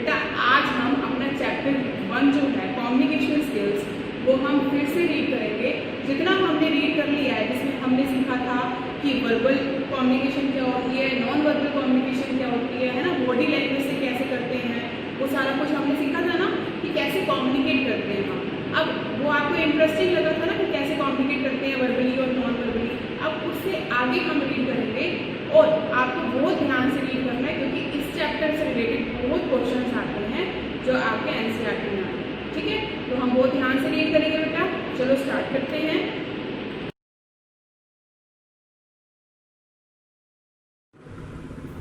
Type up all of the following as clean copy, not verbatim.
बेटा आज हम अपना चैप्टर 1 जो है कम्युनिकेशन स्किल्स वो हम फिर से रीड करेंगे। जितना हमने रीड कर लिया है, जिसमें हमने सीखा था कि वर्बल कम्युनिकेशन क्या होती है, नॉन वर्बल कम्युनिकेशन क्या होती है ना, बॉडी लैंग्वेज से कैसे करते हैं, वो सारा कुछ हमने सीखा था ना कि कैसे कम्युनिकेट करते हैं हम। अब वो आपको इंटरेस्टिंग लगा था ना कि कैसे कम्युनिकेट करते हैं वर्बली और नॉन वर्बली। अब उससे आगे हम रीड करेंगे और आपको बहुत ध्यान से रीड करना है, क्योंकि इस चैप्टर से रिलेटेड बहुत क्वेश्चंस आते हैं जो आपके एनसीईआरटी में आते हैं। ठीक है, तो हम बहुत ध्यान से रीड करेंगे बेटा। चलो स्टार्ट करते हैं।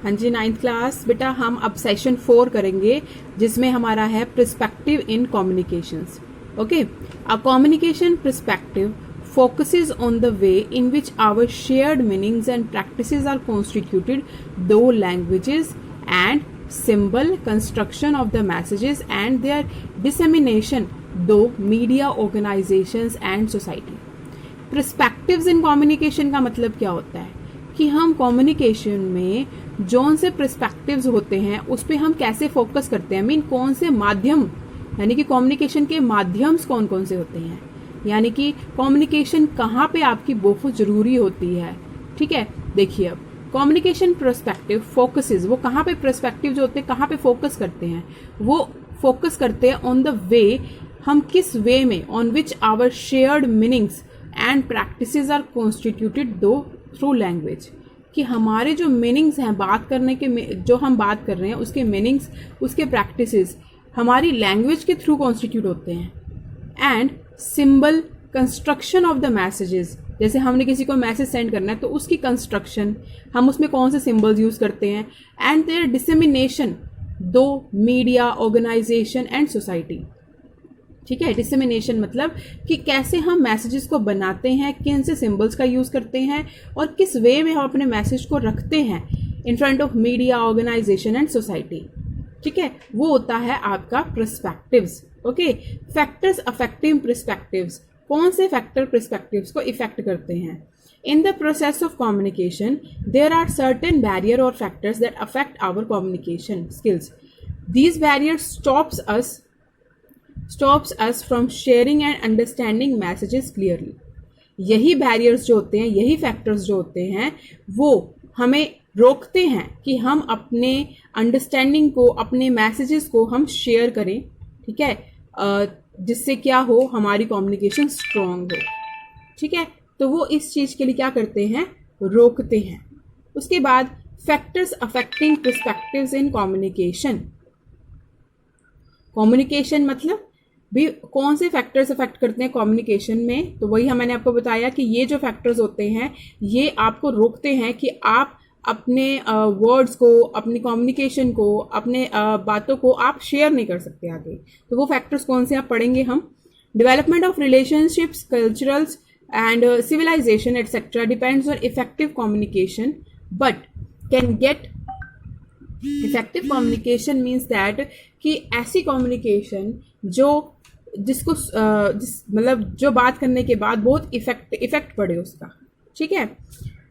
हाँ जी, 9th क्लास बेटा हम अब सेशन 4 करेंगे, जिसमें हमारा है perspective in communications. Okay, a communication perspective focuses on the way in which our shared meanings and practices are constituted, though languages and symbol construction of the messages and their dissemination, though media organizations and society. Perspectives in communication का मतलब क्या होता है कि हम communication में जौन से पर्सपेक्टिव्स होते हैं उस पर हम कैसे फोकस करते हैं, मीन कौन से माध्यम, यानी कि कम्युनिकेशन के माध्यम कौन कौन से होते हैं, यानी कि कम्युनिकेशन कहाँ पे आपकी बहुत जरूरी होती है। ठीक है, देखिए अब कम्युनिकेशन पर्सपेक्टिव फोकसेस, वो कहाँ पे पर्सपेक्टिव जो होते हैं कहाँ पे फोकस करते हैं, वो फोकस करते हैं ऑन द वे, हम किस वे में, on which our shared meanings and practices are constituted दो थ्रू लैंग्वेज, कि हमारे जो मीनिंग्स हैं बात करने के, जो हम बात कर रहे हैं उसके मीनिंग्स, उसके प्रैक्टिसेस हमारी लैंग्वेज के थ्रू कॉन्स्टिट्यूट होते हैं। And symbol construction of the messages, जैसे हमने किसी को मैसेज सेंड करना है तो उसकी कंस्ट्रक्शन, हम उसमें कौन से सिंबल्स यूज करते हैं। एंड देयर डिसेमिनेशन दो मीडिया ऑर्गेनाइजेशन एंड सोसाइटी। ठीक है, डिसेमिनेशन मतलब कि कैसे हम मैसेजेस को बनाते हैं, किन से सिंबल्स का यूज करते हैं और किस वे में हम अपने मैसेज को रखते हैं in front of media organisation and society. ठीक है, वो होता है आपका perspectives. Okay, factors affecting perspectives, कौन से फैक्टर पर्सपेक्टिव्स को इफेक्ट करते हैं। In the process of communication there are certain barrier और factors that affect our communication skills. These barriers stops us from sharing and understanding messages clearly. यही barriers जो होते हैं, यही फैक्टर्स जो होते हैं, वो हमें रोकते हैं कि हम अपने अंडरस्टैंडिंग को, अपने मैसेजेस को हम शेयर करें। ठीक है, जिससे क्या हो, हमारी कम्युनिकेशन स्ट्रॉन्ग हो। ठीक है, तो वो इस चीज के लिए क्या करते हैं, रोकते हैं। उसके बाद factors affecting perspectives in communication. Communication मतलब भी कौन से फैक्टर्स अफेक्ट करते हैं कम्युनिकेशन में, तो वही मैंने आपको बताया कि ये जो फैक्टर्स होते हैं ये आपको रोकते हैं कि आप अपने वर्ड्स को, अपनी कम्युनिकेशन को, अपने बातों को आप शेयर नहीं कर सकते आगे। तो वो फैक्टर्स कौन से आप पढ़ेंगे हम। Development of relationships, culturals and civilisation etcetera depends on effective communication but can get effective communication means that कि ऐसी कम्युनिकेशन जिसको मतलब जो बात करने के बाद बहुत इफेक्ट पड़े उसका। ठीक है,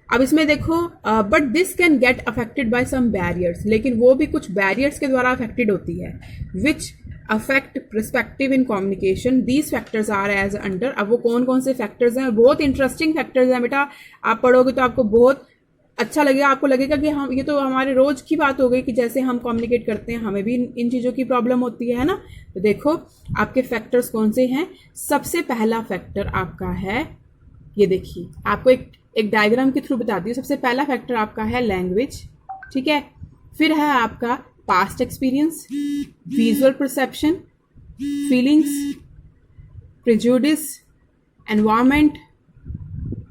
अब इसमें देखो, but this can get affected by some barriers, लेकिन वो भी कुछ बैरियर्स के द्वारा अफेक्टेड होती है, which affect perspective in communication. These factors are as under. अब वो कौन कौन से फैक्टर्स हैं, बहुत इंटरेस्टिंग फैक्टर्स हैं बेटा, आप पढ़ोगे तो आपको बहुत अच्छा लगेगा। आपको लगेगा कि हम, ये तो हमारे रोज की बात हो गई कि जैसे हम कम्युनिकेट करते हैं हमें भी इन चीज़ों की प्रॉब्लम होती है ना। तो देखो आपके फैक्टर्स कौन से हैं। सबसे पहला फैक्टर आपका है, ये देखिए आपको एक डायग्राम के थ्रू बताती हूँ। सबसे पहला फैक्टर आपका है लैंग्वेज। ठीक है, फिर है आपका past experience, visual perception, feelings, prejudice, environment,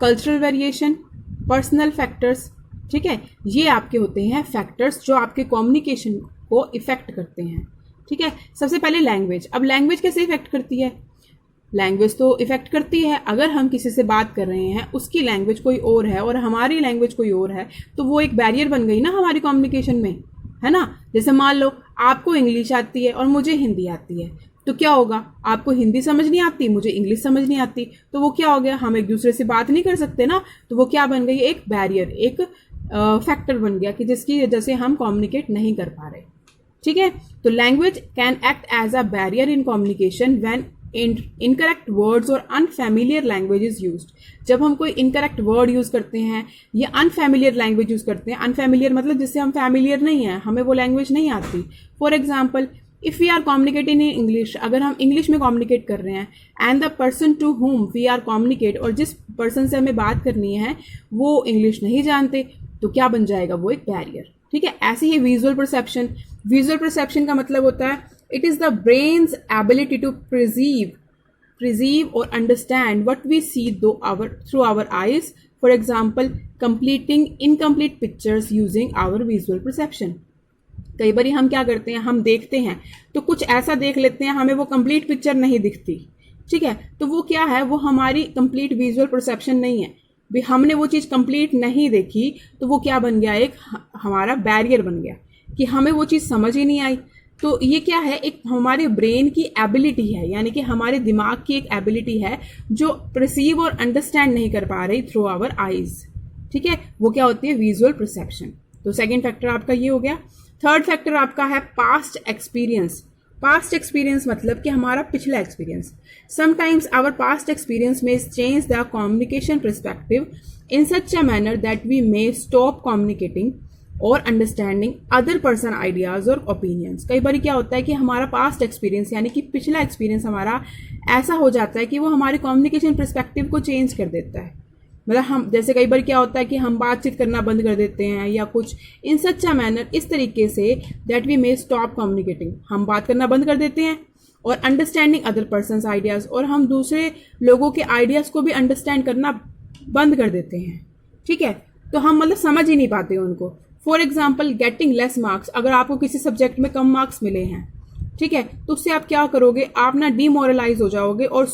cultural variation, personal factors. ठीक है, ये आपके होते हैं फैक्टर्स जो आपके कम्युनिकेशन को इफेक्ट करते हैं। ठीक है, सबसे पहले लैंग्वेज। अब लैंग्वेज कैसे इफेक्ट करती है, लैंग्वेज तो इफेक्ट करती है, अगर हम किसी से बात कर रहे हैं उसकी लैंग्वेज कोई और है और हमारी लैंग्वेज कोई और है, तो वो एक बैरियर बन गई ना हमारी कम्युनिकेशन में, है ना। जैसे मान लो आपको इंग्लिश आती है और मुझे हिंदी आती है, तो क्या होगा, आपको हिंदी समझ नहीं आती, मुझे इंग्लिश समझ नहीं आती, तो वो क्या हो गया, हम एक दूसरे से बात नहीं कर सकते ना। तो वो क्या बन गई, एक बैरियर, एक फैक्टर बन गया कि जिसकी वजह से हम कम्युनिकेट नहीं कर पा रहे। ठीक है। तो language can act as a barrier in communication when incorrect words और अनफैमिलियर लैंग्वेज इज यूज्ड। जब हम कोई इनकरेक्ट वर्ड यूज करते हैं या अनफैमिलियर लैंग्वेज यूज करते हैं, अनफैमिलियर मतलब जिससे हम फैमिलियर नहीं है, हमें वो लैंग्वेज नहीं आती। For example, if we are communicating in English, अगर हम इंग्लिश में कम्युनिकेट कर रहे हैं and the person to whom we are communicate, और जिस पर्सन से हमें बात करनी है वो इंग्लिश नहीं जानते, तो क्या बन जाएगा, वो एक बैरियर। ठीक है। ऐसे ही विजुअल परसेप्शन, विजुअल परसेप्शन का मतलब होता है it is the brain's ability to perceive or understand what we see through our eyes. For example, completing incomplete pictures using our visual perception. कई बार हम क्या करते हैं, हम देखते हैं तो कुछ ऐसा देख लेते हैं, हमें वो कंप्लीट पिक्चर नहीं दिखती। ठीक है। तो वो क्या है, वो हमारी कंप्लीट विजुअल परसेप्शन नहीं है, भी हमने वो चीज़ कंप्लीट नहीं देखी, तो वो क्या बन गया, एक हमारा बैरियर बन गया कि हमें वो चीज़ समझ ही नहीं आई। तो ये क्या है, एक हमारे ब्रेन की एबिलिटी है, यानी कि हमारे दिमाग की एक एबिलिटी है जो परसीव और अंडरस्टैंड नहीं कर पा रही थ्रू आवर आईज। ठीक है। वो क्या होती है, विजुअल परसेप्शन। तो सेकंड फैक्टर आपका ये हो गया। थर्ड फैक्टर आपका है पास्ट एक्सपीरियंस। पास्ट एक्सपीरियंस मतलब कि हमारा पिछला experience. Sometimes our past experience may change the communication perspective in such a manner that we may stop communicating और अंडरस्टैंडिंग अदर पर्सन आइडियाज और ओपिनियंस। कई बार क्या होता है कि हमारा पास्ट एक्सपीरियंस यानी कि पिछला एक्सपीरियंस हमारा ऐसा हो जाता है कि वो हमारे कम्युनिकेशन पर्सपेक्टिव को चेंज कर देता है। मतलब हम जैसे कई बार क्या होता है कि हम बातचीत करना बंद कर देते हैं या कुछ इन सच अ मैनर, इस तरीके से that we may stop communicating, हम बात करना बंद कर देते हैं, और अंडरस्टैंडिंग अदर पर्सन आइडियाज, और हम दूसरे लोगों के आइडियाज को भी अंडरस्टैंड करना बंद कर देते हैं। ठीक है। तो हम मतलब समझ ही नहीं पाते उनको। For example, getting less marks, अगर आपको किसी सब्जेक्ट में कम मार्क्स मिले हैं, ठीक है, तो उससे आप क्या करोगे, आप ना डिमोरलाइज हो जाओगे और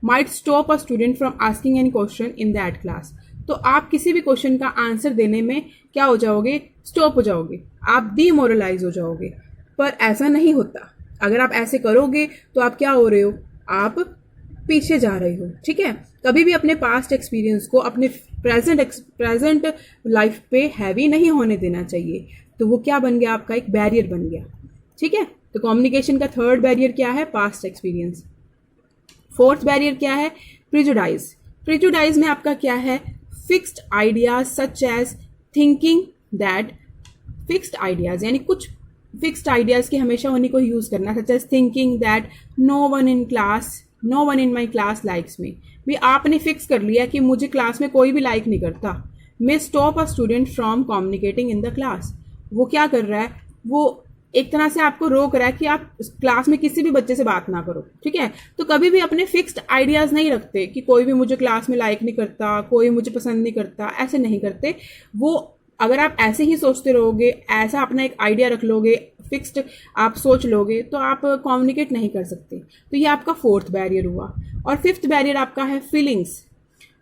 might stop a student from asking any question in that class. तो आप किसी भी क्वेश्चन का आंसर देने में क्या हो जाओगे, स्टॉप हो जाओगे, आप डिमोरलाइज हो जाओगे। पर ऐसा नहीं होता। अगर आप ऐसे करोगे तो आप क्या हो रहे हो, आप पीछे जा रहे हो। ठीक है। कभी भी अपने पास्ट एक्सपीरियंस को अपने प्रेजेंट लाइफ पे हैवी नहीं होने देना चाहिए। तो वो क्या बन गया, आपका एक बैरियर बन गया। ठीक है। तो कम्युनिकेशन का थर्ड बैरियर क्या है, पास्ट एक्सपीरियंस। फोर्थ बैरियर क्या है, प्रिजुडाइज। प्रिजुडाइज में आपका क्या है, fixed ideas such as thinking that, fixed ideas यानी कुछ फिक्स्ड आइडियाज की हमेशा उन्हीं को यूज करना, such as thinking that no one in my class likes me. भी आपने फिक्स कर लिया कि मुझे क्लास में कोई भी लाइक नहीं करता, may stop a student from communicating in the class. वो क्या कर रहा है, वो एक तरह से आपको रोक रहा है कि आप क्लास में किसी भी बच्चे से बात ना करो। ठीक है। तो कभी भी अपने फिक्स्ड आइडियाज नहीं रखते कि कोई भी मुझे क्लास में लाइक नहीं करता, कोई मुझे पसंद नहीं करता, ऐसे नहीं करते। वो अगर आप ऐसे ही सोचते रहोगे, ऐसा अपना एक आइडिया रख लोगे, फिक्स्ड आप सोच लोगे, तो आप कम्युनिकेट नहीं कर सकते। तो ये आपका फोर्थ बैरियर हुआ। और फिफ्थ बैरियर आपका है फीलिंग्स।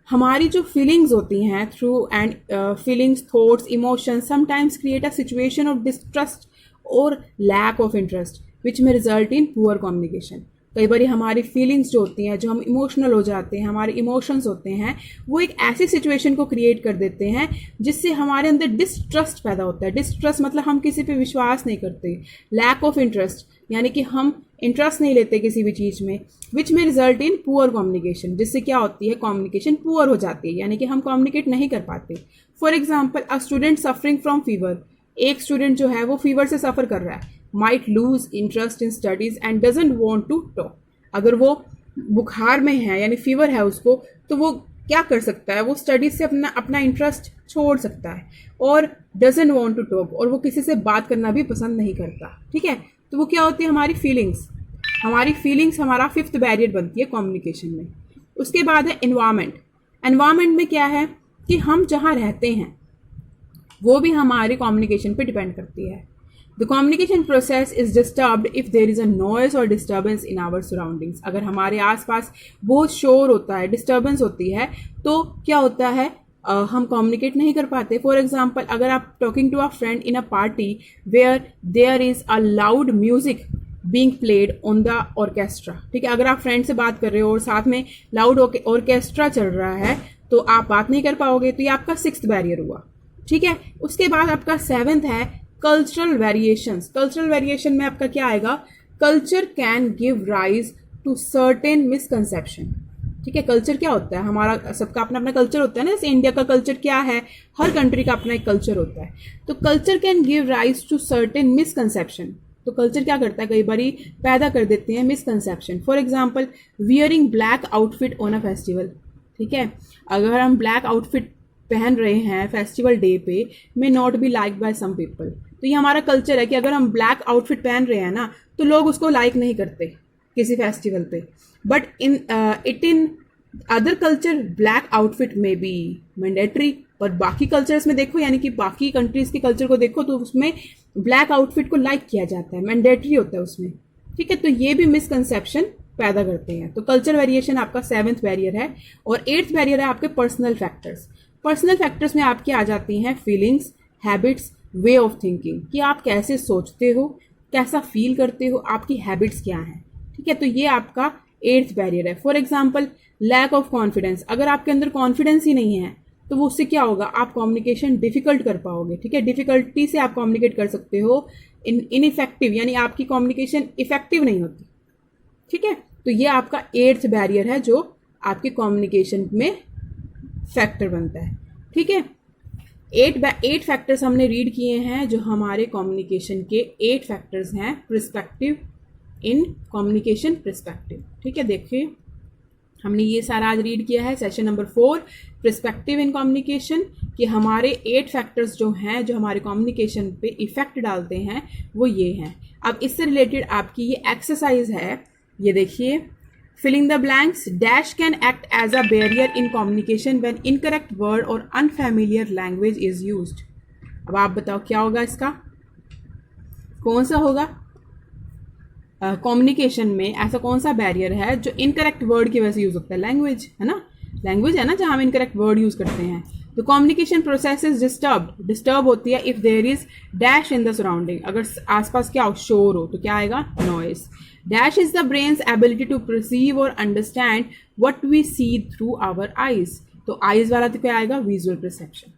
हमारी जो फीलिंग्स होती हैं through and feelings, thoughts, emotions sometimes create a situation of distrust और लैक ऑफ इंटरेस्ट विच में रिजल्ट इन पुअर कम्युनिकेशन। कई बार हमारी फीलिंग्स जो होती हैं, जो हम इमोशनल हो जाते हैं, हमारे इमोशंस होते हैं, वो एक ऐसी सिचुएशन को क्रिएट कर देते हैं जिससे हमारे अंदर डिस्ट्रस्ट पैदा होता है। डिस्ट्रस्ट मतलब हम किसी पे विश्वास नहीं करते। लैक ऑफ इंटरेस्ट यानी कि हम इंटरेस्ट नहीं लेते किसी भी चीज़ में, विच में रिजल्ट इन पुअर कम्युनिकेशन, जिससे क्या होती है, कम्युनिकेशन पुअर हो जाती है, यानी कि हम कम्युनिकेट नहीं कर पाते। For example, a student suffering from fever, एक स्टूडेंट जो है वो फीवर से सफ़र कर रहा है, might lose interest in studies and doesn't want to talk. अगर वो बुखार में है यानी फीवर है उसको, तो वो क्या कर सकता है, वो स्टडीज से अपना इंटरेस्ट छोड़ सकता है, और डजंट वांट टू टॉक, और वो किसी से बात करना भी पसंद नहीं करता। ठीक है। तो वो क्या होती है, हमारी फीलिंग्स। हमारी फीलिंग्स हमारा फिफ्थ बैरियर बनती है कम्युनिकेशन में। उसके बाद है एनवायरमेंट। एनवायरमेंट में क्या है कि हम जहाँ रहते हैं वो भी हमारे कम्युनिकेशन पे डिपेंड करती है। The communication process is disturbed if there is a noise और डिस्टर्बेंस इन आवर सराउंडिंग्स। अगर हमारे आसपास बहुत शोर होता है, डिस्टर्बेंस होती है, तो क्या होता है, हम कम्युनिकेट नहीं कर पाते। फॉर एग्जाम्पल, अगर आप talking to a friend in a party where there is a loud music being played on the orchestra. ठीक है। अगर आप फ्रेंड से बात कर रहे हो और साथ में लाउड ऑर्केस्ट्रा चल रहा है, तो आप बात नहीं कर पाओगे। तो ये आपका सिक्स्थ बैरियर हुआ। ठीक है। उसके बाद आपका सेवेंथ है कल्चरल वेरिएशन में आपका क्या आएगा, culture can give rise to certain misconception. ठीक है, कल्चर क्या होता है, हमारा सबका अपना अपना कल्चर होता है ना, जैसे इंडिया का कल्चर क्या है, हर कंट्री का अपना एक कल्चर होता है। तो culture can give rise to certain misconception, तो कल्चर क्या करता है, कई बार पैदा कर देते हैं misconception. For example wearing black outfit on a festival. ठीक है, अगर हम ब्लैक आउटफिट पहन रहे हैं फेस्टिवल डे पे, may not be like by some people. तो ये हमारा कल्चर है कि अगर हम ब्लैक आउटफिट पहन रहे हैं ना, तो लोग उसको लाइक नहीं करते किसी फेस्टिवल पे। But in other culture black outfit में बी मैंडेटरी। पर बाकी कल्चर्स में देखो, यानी कि बाकी कंट्रीज के कल्चर को देखो, तो उसमें ब्लैक आउटफिट को लाइक किया जाता है, मैंडेटरी होता है उसमें। ठीक है, तो ये भी मिसकंसेप्शन पैदा करते हैं। तो कल्चर वेरिएशन आपका 7th बैरियर है। और 8th बैरियर है आपके पर्सनल फैक्टर्स। पर्सनल फैक्टर्स में आपकी आ जाती हैं feelings, habits, way of thinking, कि आप कैसे सोचते हो, कैसा फील करते हो, आपकी हैबिट्स क्या हैं। ठीक है, तो ये आपका 8th बैरियर है। For example lack of confidence, अगर आपके अंदर कॉन्फिडेंस ही नहीं है तो वो उससे क्या होगा, आप कम्युनिकेशन डिफिकल्ट कर पाओगे। ठीक है, डिफिकल्टी से आप कम्युनिकेट कर सकते हो, इनइफेक्टिव, यानी आपकी कम्युनिकेशन इफेक्टिव नहीं होती। ठीक है, तो ये आपका 8th बैरियर है जो आपके कम्युनिकेशन में फैक्टर बनता है। ठीक है, 8 फैक्टर्स हमने रीड किए हैं जो हमारे कम्युनिकेशन के 8 फैक्टर्स हैं। Perspective in communication perspective. ठीक है, देखिए हमने ये सारा आज रीड किया है, session number 4 perspective in communication, कि हमारे 8 फैक्टर्स जो हैं जो हमारे कम्युनिकेशन पे इफेक्ट डालते हैं वो ये हैं। अब इससे रिलेटेड आपकी ये एक्सरसाइज है, ये देखिए, filling the blanks, dash can act as a barrier in communication when incorrect word और अनफैमिलियर लैंग्वेज इज यूज्ड। अब आप बताओ क्या होगा इसका, कौन सा होगा कम्युनिकेशन में ऐसा कौन सा बैरियर है जो इनकरेक्ट वर्ड की वजह से यूज होता है। लैंग्वेज है ना, लैंग्वेज है ना जहां हम इनकरेक्ट वर्ड यूज करते हैं। तो कम्युनिकेशन प्रोसेस इज डिस्टर्ब होती है if there is dash in the surrounding, अगर आसपास क्या हो, शोर हो, तो क्या आएगा, noise. Dash is the brain's ability to perceive और understand what we see through our eyes, तो आईज वाला तो क्या आएगा, विजुअल परसेप्शन।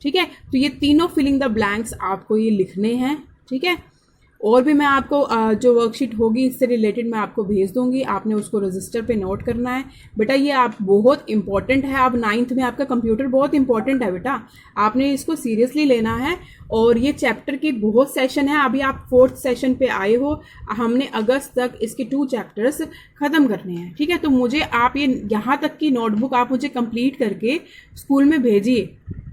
ठीक है, तो ये तीनों फिलिंग द ब्लैंक्स आपको ये लिखने हैं। ठीक है, और भी मैं आपको जो वर्कशीट होगी इससे रिलेटेड मैं आपको भेज दूंगी, आपने उसको रजिस्टर पे नोट करना है। बेटा ये आप बहुत इंपॉर्टेंट है, अब 9th में आपका कंप्यूटर बहुत इंपॉर्टेंट है बेटा, आपने इसको सीरियसली लेना है। और ये चैप्टर की बहुत सेशन है, अभी आप 4th सेशन पे आए हो, हमने अगस्त तक इसके 2 चैप्टर्स ख़त्म करने हैं। ठीक है, तो मुझे आप ये यहाँ तक की नोटबुक आप मुझे कंप्लीट करके स्कूल में भेजिए,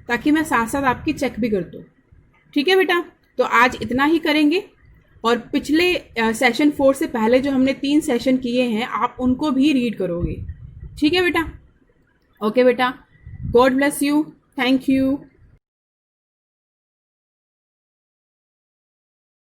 ताकि मैं साथ साथ आपकी चेक भी कर दूँ। ठीक है बेटा, तो आज इतना ही करेंगे। और पिछले सेशन 4 से पहले जो हमने 3 सेशन किए हैं आप उनको भी रीड करोगे। ठीक है बेटा, ओके बेटा, God bless you, thank you.